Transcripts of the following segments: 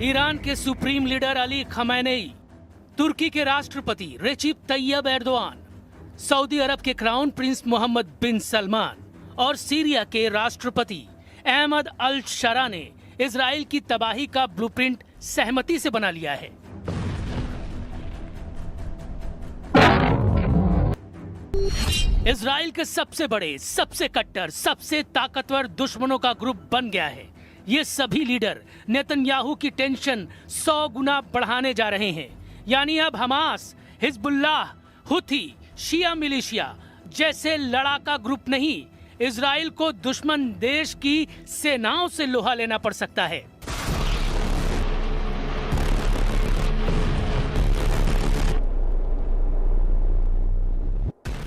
Iran के supreme leader Ali खमैनेई, तुर्की के राष्ट्रपति रेसिप तैयब एर्दोआन, सऊदी अरब के क्राउन प्रिंस मोहम्मद बिन सलमान और सीरिया के राष्ट्रपति अहमद अल शरा ने इजराइल की तबाही का ब्लूप्रिंट सहमति से बना लिया है। इजराइल के सबसे बड़े, सबसे कट्टर, सबसे ताकतवर दुश्मनों का ग्रुप बन गया है। ये सभी लीडर नेतन्याहू की टेंशन 100 गुना बढ़ाने जा रहे हैं। यानी अब हमास, हिजबुल्लाह, हुथी, शिया मिलिशिया जैसे लड़ाका ग्रुप नहीं, इजराइल को दुश्मन देश की सेनाओं से लोहा लेना पड़ सकता है।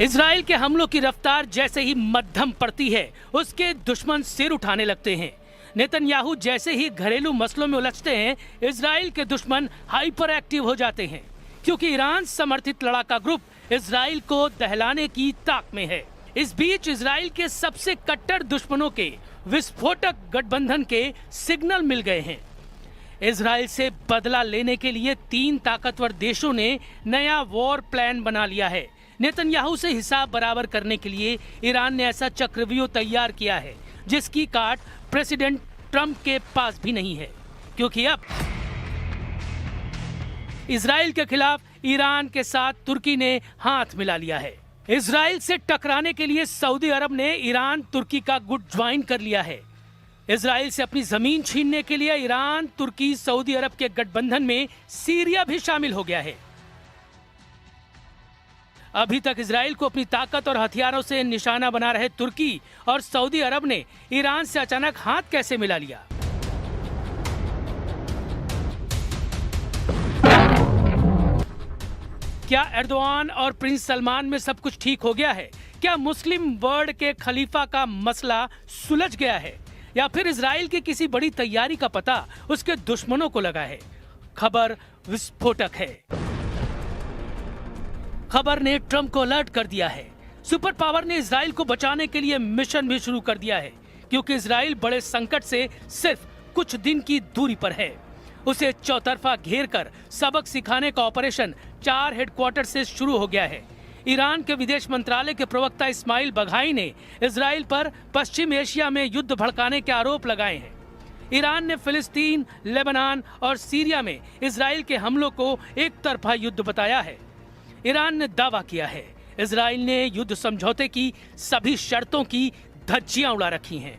इजराइल के हमलों की रफ्तार जैसे ही मध्यम पड़ती है, उसके दुश्मन सिर उठाने लगते हैं। नेतन्याहू जैसे ही घरेलू मसलों में उलझते हैं, इजराइल के दुश्मन हाइपर एक्टिव हो जाते हैं, क्योंकि ईरान समर्थित लड़ाका ग्रुप इजराइल को दहलाने की ताक में है। इस बीच इजराइल के सबसे कट्टर दुश्मनों के विस्फोटक गठबंधन के सिग्नल मिल गए हैं। इजराइल से बदला लेने के लिए 3 ताकतवर देशों ने नया वॉर प्लान बना लिया है। नेतन्याहू से हिसाब बराबर करने के लिए ईरान ने ऐसा चक्रव्यूह तैयार किया है जिसकी काट प्रेसिडेंट ट्रंप के पास भी नहीं है, क्योंकि अब इजराइल के खिलाफ ईरान के साथ तुर्की ने हाथ मिला लिया है। इजराइल से टकराने के लिए सऊदी अरब ने ईरान तुर्की का गुट ज्वाइन कर लिया है। इजराइल से अपनी जमीन छीनने के लिए ईरान, तुर्की, सऊदी अरब के गठबंधन में सीरिया भी शामिल हो गया है। अभी तक इजराइल को अपनी ताकत और हथियारों से निशाना बना रहे तुर्की और सऊदी अरब ने ईरान से अचानक हाथ कैसे मिला लिया? क्या एर्दोआन और प्रिंस सलमान में सब कुछ ठीक हो गया है? क्या मुस्लिम वर्ल्ड के खलीफा का मसला सुलझ गया है? या फिर इजराइल की किसी बड़ी तैयारी का पता उसके दुश्मनों को लगा है? खबर विस्फोटक है। खबर ने ट्रंप को अलर्ट कर दिया है। सुपर पावर ने इजराइल को बचाने के लिए मिशन भी शुरू कर दिया है, क्योंकि इजराइल बड़े संकट से सिर्फ कुछ दिन की दूरी पर है। उसे चौतरफा घेर कर सबक सिखाने का ऑपरेशन 4 हेडक्वार्टर से शुरू हो गया है। ईरान के विदेश मंत्रालय के प्रवक्ता इस्माइल बघाई ने इजराइल पर पश्चिम एशिया में युद्ध भड़काने के आरोप लगाए हैं। ईरान ने फिलिस्तीन, लेबनान और सीरिया में इजराइल के हमलों को एक तरफा युद्ध बताया है। ईरान ने दावा किया है इजराइल ने युद्ध समझौते की सभी शर्तों की धज्जियां उड़ा रखी हैं।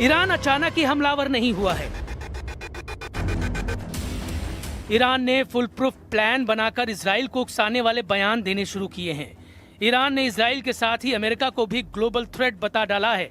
ईरान अचानक ही हमलावर नहीं हुआ है। ईरान ने फुल प्रूफ प्लान बनाकर इजराइल को उकसाने वाले बयान देने शुरू किए हैं। ईरान ने इजराइल के साथ ही अमेरिका को भी ग्लोबल थ्रेट बता डाला है।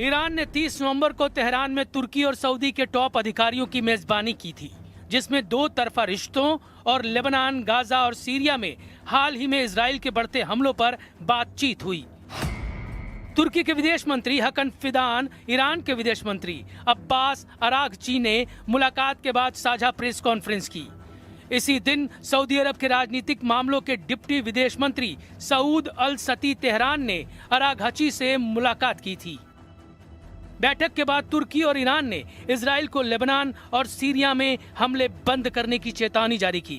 ईरान ने 30 नवंबर को तेहरान में तुर्की और सऊदी के टॉप अधिकारियों की मेजबानी की थी, जिसमें 2 तरफा रिश्तों और लेबनान, गाजा और सीरिया में हाल ही में इजराइल के बढ़ते हमलों पर बातचीत हुई। तुर्की के विदेश मंत्री हकन फिदान, ईरान के विदेश मंत्री अब्बास अरागची ने मुलाकात के बाद साझा प्रेस कॉन्फ्रेंस की। इसी दिन सऊदी अरब के राजनीतिक मामलों के डिप्टी विदेश मंत्री सऊद अल सती तेहरान ने अरागची से मुलाकात की थी। बैठक के बाद तुर्की और ईरान ने इजराइल को लेबनान और सीरिया में हमले बंद करने की चेतावनी जारी की।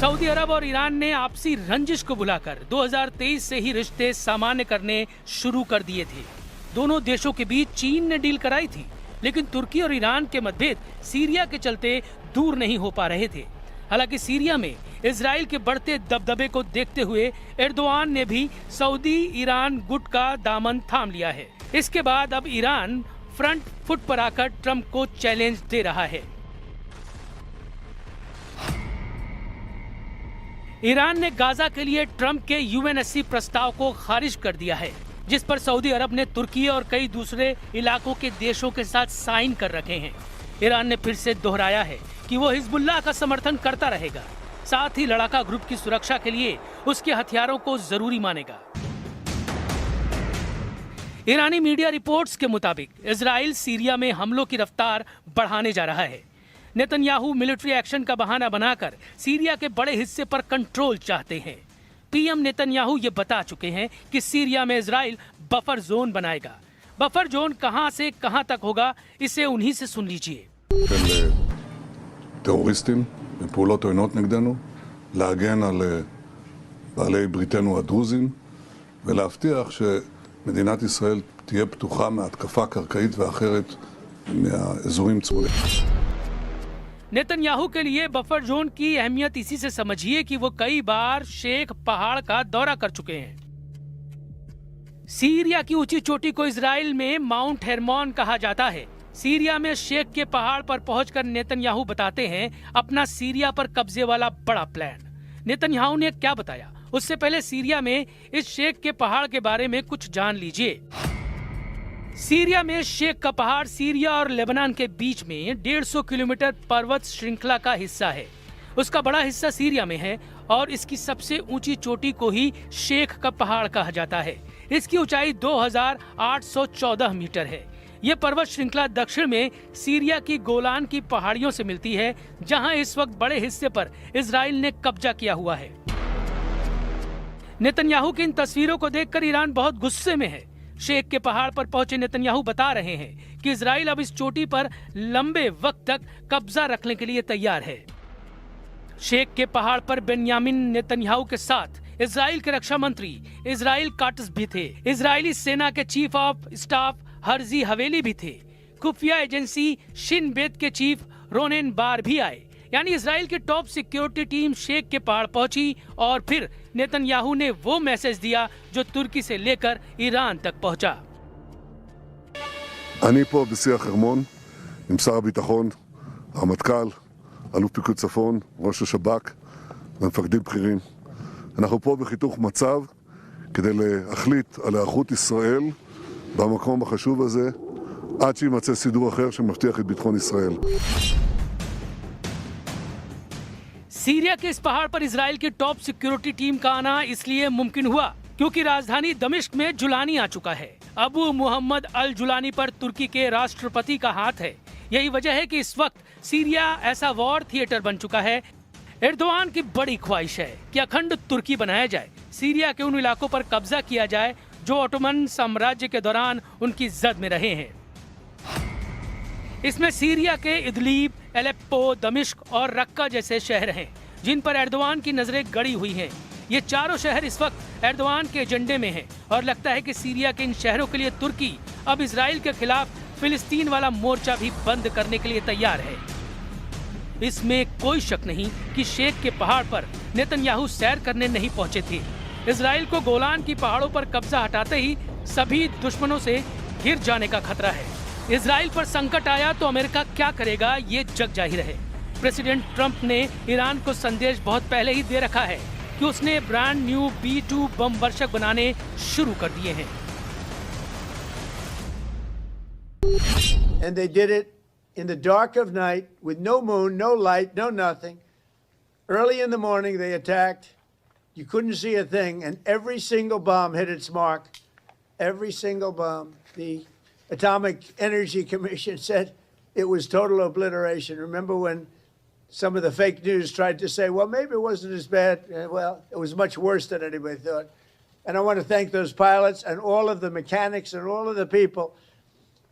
सऊदी अरब और ईरान ने आपसी रंजिश को बुलाकर 2023 से ही रिश्ते सामान्य करने शुरू कर दिए थे। दोनों देशों के बीच चीन ने डील कराई थी, लेकिन तुर्की और ईरान के मतभेद सीरिया के चलते दूर नहीं हो पा रहे थे। हालांकि सीरिया में इजराइल के बढ़ते दबदबे को देखते हुए एर्दोआन ने भी सऊदी ईरान गुट का दामन थाम लिया है। इसके बाद अब ईरान फ्रंट फुट पर आकर ट्रंप को चैलेंज दे रहा है। ईरान ने गाजा के लिए ट्रंप के यूएनएससी प्रस्ताव को खारिज कर दिया है, जिस पर सऊदी अरब ने तुर्की और कई दूसरे इलाकों के देशों के साथ साइन कर रखे हैं। ईरान ने फिर से दोहराया है कि वो हिजबुल्लाह का समर्थन करता रहेगा, साथ ही लड़ाका ग्रुप की सुरक्षा के लिए उसके हथियारों को जरूरी मानेगा। ईरानी मीडिया रिपोर्ट्स के मुताबिक इजराइल सीरिया में हमलों की रफ्तार बढ़ाने जा रहा है। नेतन्याहू मिलिट्री एक्शन का बहाना बनाकर सीरिया के बड़े हिस्से पर कंट्रोल चाहते हैं। पीएम नेतन्याहू ये बता चुके हैं कि सीरिया में इजराइल बफर जोन बनाएगा। बफर जोन कहां से कहां तक होगा, इसे उन्हीं से सुन लीजिए। טרוריסטים בפעולות עוינות נגדנו, להגן על בעלי בריתנו הדרוזים ולהבטיח שמדינת ישראל תהיה פתוחה מהתקפה קרקעית ואחרת מהאזורים צמודים. नेतन्याहू के लिए बफर जोन की अहमियत इसी से समझिए कि वो कई बार शेख पहाड़ का दौरा कर चुके हैं। सीरिया की ऊंची चोटी को इजराइल में माउंट हेरमोन कहा जाता है। सीरिया में शेख के पहाड़ पर पहुंचकर नेतन्याहू बताते हैं अपना सीरिया पर कब्जे वाला बड़ा प्लान। नेतन्याहू ने क्या बताया, उससे पहले सीरिया में इस शेख के पहाड़ के बारे में कुछ जान लीजिए। सीरिया में शेख का पहाड़ सीरिया और लेबनान के बीच में 150 किलोमीटर पर्वत श्रृंखला का हिस्सा है। उसका बड़ा हिस्सा सीरिया में है और इसकी सबसे ऊंची चोटी को ही शेख का पहाड़ कहा जाता है। इसकी ऊंचाई 2814 मीटर है। यह पर्वत श्रृंखला दक्षिण में सीरिया की गोलान की पहाड़ियों से मिलती है, जहां इस वक्त बड़े हिस्से पर इजराइल ने कब्जा किया हुआ है। नेतन्याहू की इन तस्वीरों को देखकर ईरान बहुत गुस्से में है। शेख के पहाड़ पर पहुंचे नेतन्याहू बता रहे हैं कि इजराइल अब इस चोटी पर लंबे वक्त तक कब्जा रखने के लिए तैयार है। शेख के पहाड़ पर बेन्यामिन नेतन्याहू के साथ इजराइल के रक्षा मंत्री इजराइल काट्स भी थे। इजरायली सेना के चीफ ऑफ स्टाफ हर्जी हवेली भी थे। खुफिया एजेंसी शिन बेत के चीफ रोनेन बार भी आए। यानी इजराइल की टॉप सिक्योरिटी टीम शेख के पहाड़ पहुंची और फिर नेतन्याहू ने वो मैसेज दिया जो तुर्की से लेकर ईरान तक पहुंचा। אני פה בשיח חרמון עם שר הביטחון, הרמטכ"ל, אלוף פיקוד צפון, ראש השב"כ ומפקדים בכירים. אנחנו פה בחיתוך מצב כדי להחליט על היערכות ישראל במקום החשוב הזה עד שימצא סידור אחר שמבטיח את ביטחון ישראל. सीरिया के इस पहाड़ पर इजराइल की टॉप सिक्योरिटी टीम का आना इसलिए मुमकिन हुआ क्योंकि राजधानी दमिश्क में जुलानी आ चुका है। अबू मोहम्मद अल जुलानी पर तुर्की के राष्ट्रपति का हाथ है। यही वजह है कि इस वक्त सीरिया ऐसा वॉर थिएटर बन चुका है। एर्दोआन की बड़ी ख्वाहिश है कि अखंड तुर्की बनाया जाए, सीरिया के उन इलाकों पर कब्जा किया जाए जो ऑटोमन साम्राज्य के दौरान उनकी जद में रहे हैं। इसमें सीरिया के इदलीब, एलेप्पो, दमिश्क और रक्का जैसे शहर हैं जिन पर एर्दोआन की नजरें गड़ी हुई हैं। ये चारों शहर इस वक्त एर्दोआन के एजेंडे में हैं और लगता है कि सीरिया के इन शहरों के लिए तुर्की अब इजराइल के खिलाफ फिलिस्तीन वाला मोर्चा भी बंद करने के लिए तैयार है। इसमें कोई शक नहीं कि शेख के पहाड़ पर नेतन्याहू सैर करने नहीं पहुंचे थे। इजराइल को गोलान की पहाड़ों पर कब्जा हटाते ही सभी दुश्मनों से घिर जाने का खतरा है। इजराइल पर संकट आया तो अमेरिका क्या करेगा, ये जग जाहिर है। प्रेसिडेंट ट्रंप ने ईरान को संदेश बहुत पहले ही दे रखा है कि उसने ब्रांड न्यू B-2 बम वर्षक बनाने शुरू कर दिए हैं। And they did it in the dark of night with no moon, no light, no nothing. Early in the morning they attacked. You couldn't see a thing, and every single bomb hit its mark. Every single bomb. The Atomic Energy Commission said it was total obliteration. Remember when some of the fake news tried to say, well, maybe it wasn't as bad. Well, it was much worse than anybody thought. And I want to thank those pilots and all of the mechanics and all of the people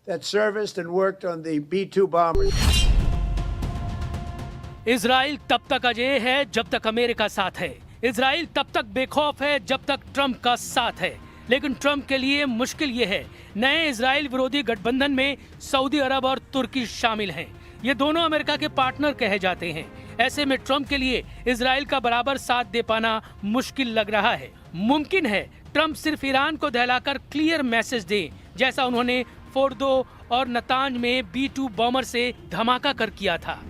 that serviced and worked on the B-2 bombers. Israel तब तक अजेय है जब तक America साथ है। Israel तब तक बेखौफ है जब तक ट्रंप का साथ है। लेकिन ट्रंप के लिए मुश्किल ये है, नए इजराइल विरोधी गठबंधन में सऊदी अरब और तुर्की शामिल हैं। ये दोनों अमेरिका के पार्टनर कहे जाते हैं। ऐसे में ट्रंप के लिए इजराइल का बराबर साथ दे पाना मुश्किल लग रहा है। मुमकिन है ट्रंप सिर्फ ईरान को दहलाकर क्लियर मैसेज दें, जैसा उन्होंने फोर्दो और नतांज में B-2 बॉम्बर से धमाका कर किया था।